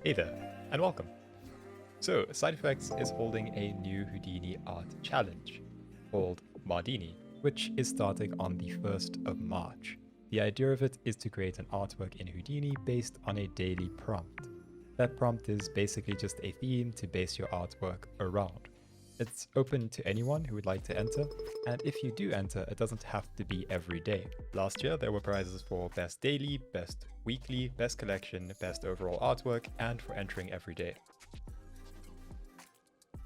Hey there, and welcome. So, Side Effects is holding a new Houdini art challenge called Mardini, which is starting on the 1st of March. The idea of it is to create an artwork in Houdini based on a daily prompt. That prompt is basically just a theme to base your artwork around. It's open to anyone who would like to enter, and if you do enter, it doesn't have to be every day. Last year, there were prizes for Best Daily, Best Weekly, Best Collection, Best Overall Artwork, and for entering every day.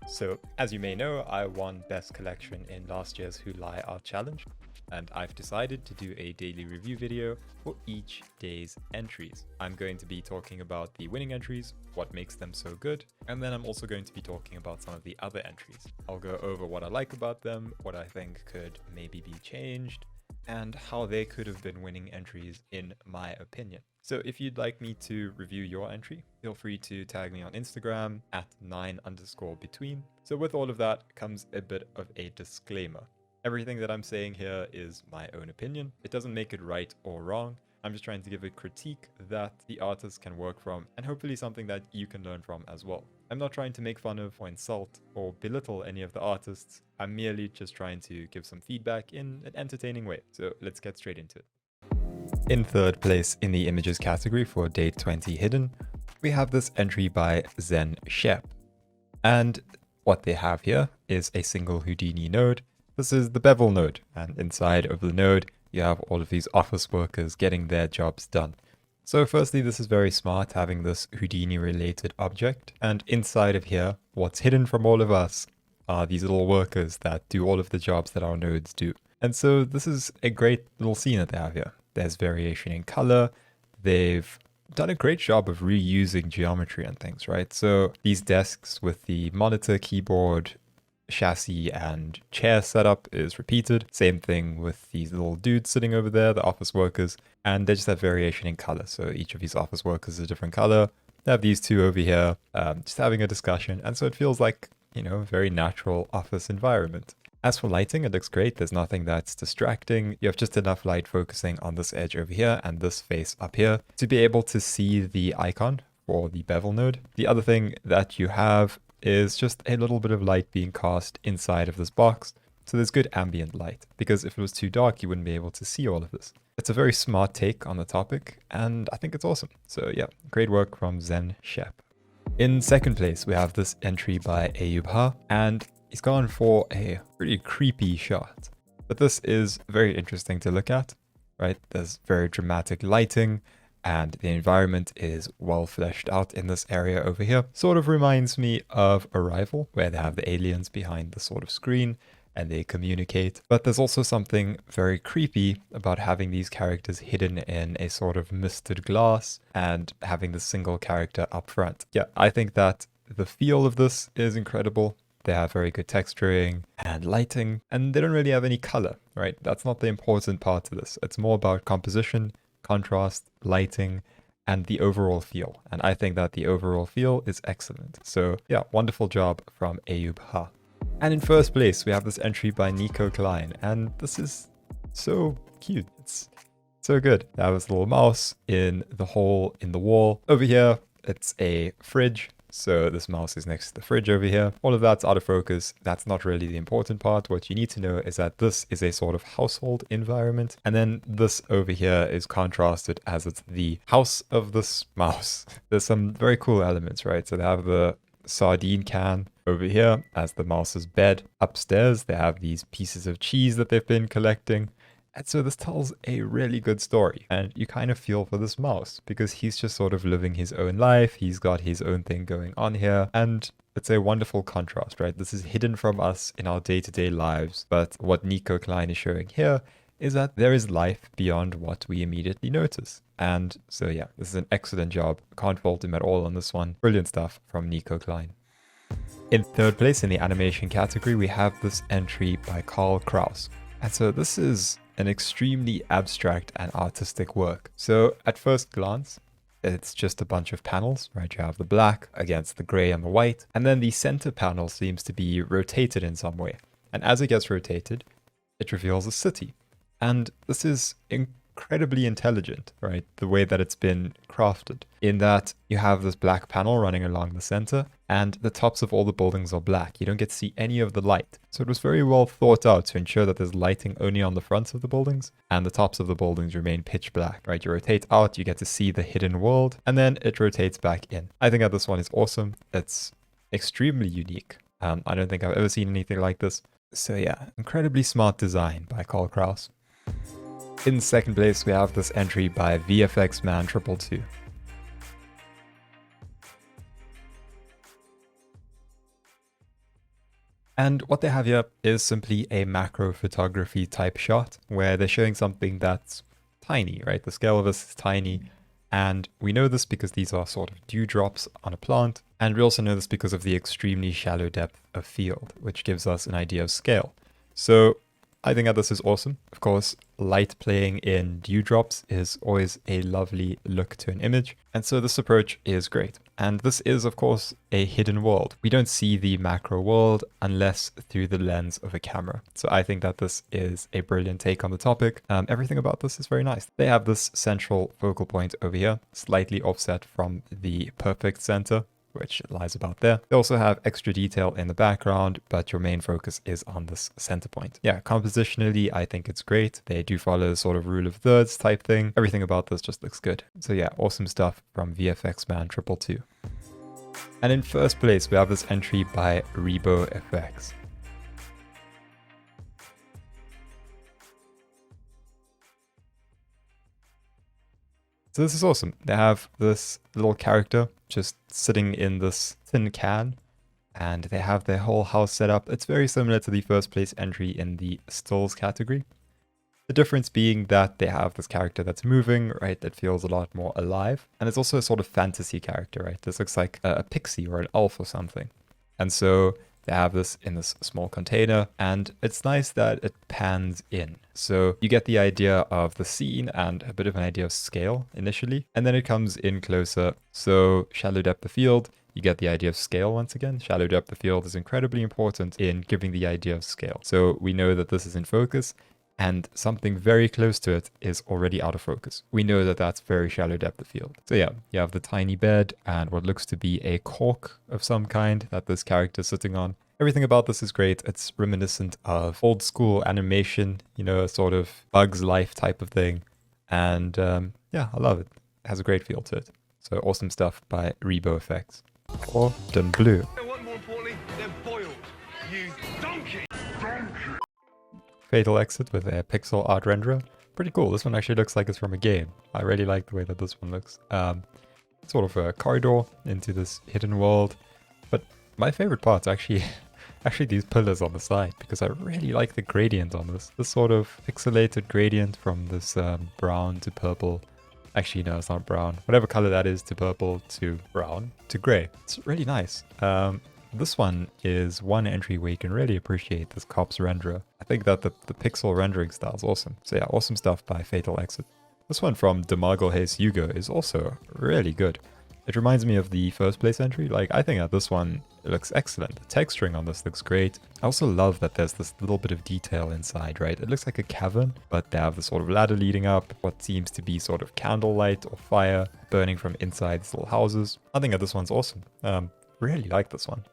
So, as you may know, I won Best Collection in last year's Who Lie Art Challenge, and I've decided to do a daily review video for each day's entries. I'm going to be talking about the winning entries, what makes them so good, and then I'm also going to be talking about some of the other entries. I'll go over what I like about them, what I think could maybe be changed, and how they could have been winning entries in my opinion. So if you'd like me to review your entry, feel free to tag me on Instagram at 9_between. So with all of that comes a bit of a disclaimer. Everything that I'm saying here is my own opinion. It doesn't make it right or wrong. I'm just trying to give a critique that the artist can work from and hopefully something that you can learn from as well. I'm not trying to make fun of or insult or belittle any of the artists. I'm merely just trying to give some feedback in an entertaining way. So let's get straight into it. In third place in the images category for day 20 hidden, we have this entry by Zen Shep. And what they have here is a single Houdini node. This is the bevel node, and inside of the node, you have all of these office workers getting their jobs done. So firstly, this is very smart having this Houdini related object. And inside of here, what's hidden from all of us are these little workers that do all of the jobs that our nodes do. And so this is a great little scene that they have here. There's variation in color. They've done a great job of reusing geometry and things, right? So these desks with the monitor, keyboard, chassis and chair setup is repeated. Same thing with these little dudes sitting over there, the office workers, and they just have variation in color. So each of these office workers is a different color. They have these two over here, just having a discussion. And so it feels like, a very natural office environment. As for lighting, it looks great. There's nothing that's distracting. You have just enough light focusing on this edge over here and this face up here to be able to see the icon for the bevel node. The other thing that you have is just a little bit of light being cast inside of this box. So there's good ambient light, because if it was too dark, you wouldn't be able to see all of this. It's a very smart take on the topic, and I think it's awesome. So yeah, great work from Zen Shep. In second place, we have this entry by Ayub Ha, and he's gone for a pretty creepy shot. But this is very interesting to look at, right? There's very dramatic lighting, and the environment is well fleshed out in this area over here. Sort of reminds me of Arrival, where they have the aliens behind the sort of screen and they communicate. But there's also something very creepy about having these characters hidden in a sort of misted glass and having the single character up front. Yeah, I think that the feel of this is incredible. They have very good texturing and lighting, and they don't really have any color, right? That's not the important part of this. It's more about composition, contrast, lighting, and the overall feel. And I think that the overall feel is excellent. So yeah, wonderful job from Ayub Ha. And in first place, we have this entry by Nico Klein. And this is so cute. It's so good. They have this little mouse in the hole in the wall. Over here, it's a fridge. So this mouse is next to the fridge over here. All of that's out of focus. That's not really the important part. What you need to know is that this is a sort of household environment. And then this over here is contrasted as it's the house of this mouse. There's some very cool elements, right? So they have the sardine can over here as the mouse's bed. Upstairs, they have these pieces of cheese that they've been collecting. And so this tells a really good story, and you kind of feel for this mouse because he's just sort of living his own life. He's got his own thing going on here, and it's a wonderful contrast, right? This is hidden from us in our day-to-day lives, but what Nico Klein is showing here is that there is life beyond what we immediately notice. And so yeah, this is an excellent job. Can't fault him at all on this one. Brilliant stuff from Nico Klein. In third place in the animation category, we have this entry by Carl Kraus. And so this is an extremely abstract and artistic work. So at first glance, it's just a bunch of panels, right? You have the black against the gray and the white, and then the center panel seems to be rotated in some way. And as it gets rotated, it reveals a city. And this is incredibly incredibly intelligent, right? The way that it's been crafted, in that you have this black panel running along the center, and the tops of all the buildings are black. You don't get to see any of the light. So it was very well thought out to ensure that there's lighting only on the fronts of the buildings, and the tops of the buildings remain pitch black, right? You rotate out, you get to see the hidden world, and then it rotates back in. I think that this one is awesome. It's extremely unique. I don't think I've ever seen anything like this. So yeah, incredibly smart design by Carl Kraus. In second place, we have this entry by VFX Man 222. And what they have here is simply a macro photography type shot where they're showing something that's tiny, right? The scale of this is tiny. And we know this because these are sort of dewdrops on a plant. And we also know this because of the extremely shallow depth of field, which gives us an idea of scale. So I think that this is awesome. Of course, light playing in dewdrops is always a lovely look to an image. And so this approach is great. And this is, of course, a hidden world. We don't see the macro world unless through the lens of a camera. So I think that this is a brilliant take on the topic. Everything about this is very nice. They have this central focal point over here, slightly offset from the perfect center, which lies about there. They also have extra detail in the background, but your main focus is on this center point. Yeah, compositionally, I think it's great. They do follow the sort of rule of thirds type thing. Everything about this just looks good. So yeah, awesome stuff from VFX Man 222. And in first place, we have this entry by Rebo FX. So this is awesome. They have this little character just sitting in this tin can, and they have their whole house set up. It's very similar to the first place entry in the stills category. The difference being that they have this character that's moving, right, that feels a lot more alive. And it's also a sort of fantasy character, right? This looks like a pixie or an elf or something. And so they have this in this small container, and it's nice that it pans in. So you get the idea of the scene and a bit of an idea of scale initially, and then it comes in closer. So shallow depth of field, you get the idea of scale once again. Shallow depth of field is incredibly important in giving the idea of scale. So we know that this is in focus, and something very close to it is already out of focus. We know that that's very shallow depth of field. So yeah, you have the tiny bed and what looks to be a cork of some kind that this character is sitting on. Everything about this is great. It's reminiscent of old school animation, you know, a sort of Bugs Life type of thing. And yeah, I love it. It has a great feel to it. So awesome stuff by Rebo Effects. Cordon Bleu. More importantly, they're boiled. You donkey! Fatal Exit with a pixel art renderer. Pretty cool. This one actually looks like it's from a game. I really like the way that this one looks. Sort of a corridor into this hidden world. But my favorite part's actually these pillars on the side, because I really like the gradient on this. This sort of pixelated gradient from this brown to purple. Actually, no, it's not brown. Whatever color that is, to purple to brown to gray. It's really nice. This one is one entry where you can really appreciate this cop's renderer. I think that the pixel rendering style is awesome. So yeah, awesome stuff by Fatal Exit. This one from Demago Hayes Hugo is also really good. It reminds me of the first place entry. Like, I think that this one looks excellent. The texturing on this looks great. I also love that there's this little bit of detail inside, right? It looks like a cavern, but they have the sort of ladder leading up, what seems to be sort of candlelight or fire burning from inside these little houses. I think that this one's awesome. Really like this one.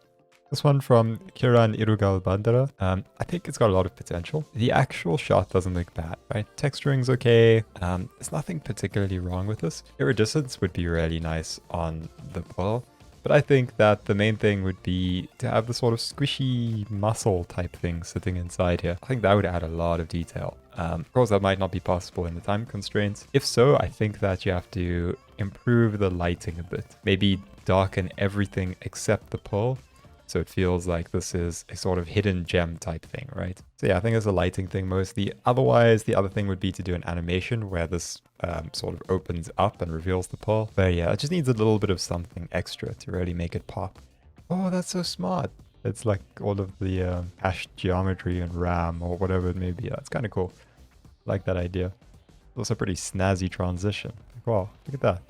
This one from Kiran Irugal Bandara. I think it's got a lot of potential. The actual shot doesn't look bad, right? Texturing's okay. There's nothing particularly wrong with this. Iridescence would be really nice on the pearl. But I think that the main thing would be to have the sort of squishy muscle type thing sitting inside here. I think that would add a lot of detail. Of course, that might not be possible in the time constraints. If so, I think that you have to improve the lighting a bit. Maybe darken everything except the pearl, so it feels like this is a sort of hidden gem type thing, right? So yeah, I think it's a lighting thing mostly. Otherwise, the other thing would be to do an animation where this sort of opens up and reveals the pearl. But yeah, it just needs a little bit of something extra to really make it pop. Oh, that's so smart. It's like all of the hashed geometry and RAM or whatever it may be. That's kind of cool. I like that idea. It's also a pretty snazzy transition. Like, wow, look at that.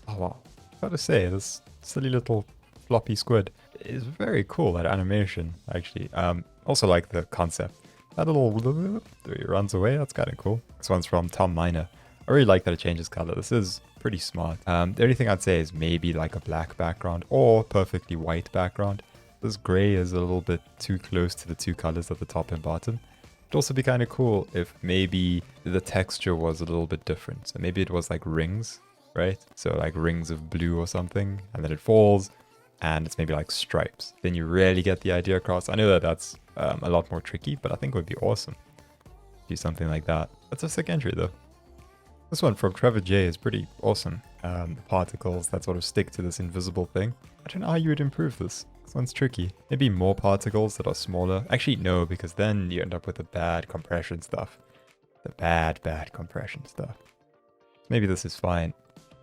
Oh, wow. Gotta say, this silly little floppy squid is very cool, that animation, actually. Also like the concept. That little he runs away. That's kind of cool. This one's from Tom Miner. I really like that it changes color. This is pretty smart. The only thing I'd say is maybe like a black background or perfectly white background. This gray is a little bit too close to the two colors at the top and bottom. It'd also be kind of cool if maybe the texture was a little bit different. So maybe it was like rings, right? So like rings of blue or something, and then it falls, and it's maybe like stripes. Then you really get the idea across. I know that that's a lot more tricky, but I think it would be awesome. Do something like that. That's a sick entry though. This one from Trevor J is pretty awesome. The particles that sort of stick to this invisible thing. I don't know how you would improve this. This one's tricky. Maybe more particles that are smaller. Actually, no, because then you end up with the bad compression stuff. The bad compression stuff. Maybe this is fine.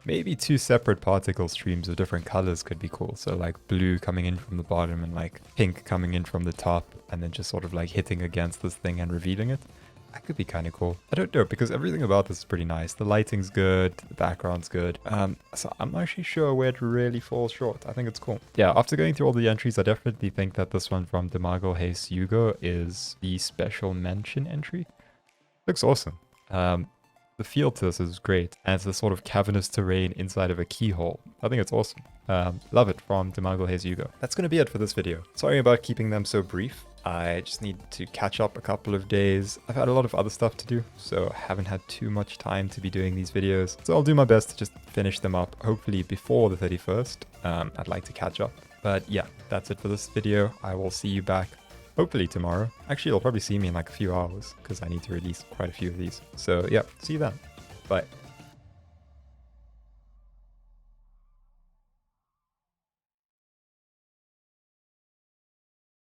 Maybe two separate particle streams of different colors could be cool. So like blue coming in from the bottom and like pink coming in from the top, and then just sort of like hitting against this thing and revealing it. That could be kind of cool. I don't know, because everything about this is pretty nice. The lighting's good, the background's good. So I'm not actually sure where it really falls short. I think it's cool. Yeah, after going through all the entries, I definitely think that this one from Demago Hayes Hugo is the special mention entry. Looks awesome. The feel to this is great, and it's a sort of cavernous terrain inside of a keyhole. I think it's awesome. Love it from Demago Hayes Hugo. That's going to be it for this video. Sorry about keeping them so brief. I just need to catch up a couple of days. I've had a lot of other stuff to do, so I haven't had too much time to be doing these videos. So I'll do my best to just finish them up, hopefully before the 31st. I'd like to catch up. But yeah, that's it for this video. I will see you back hopefully tomorrow. Actually, you'll probably see me in like a few hours because I need to release quite a few of these. So yeah, see you then. Bye.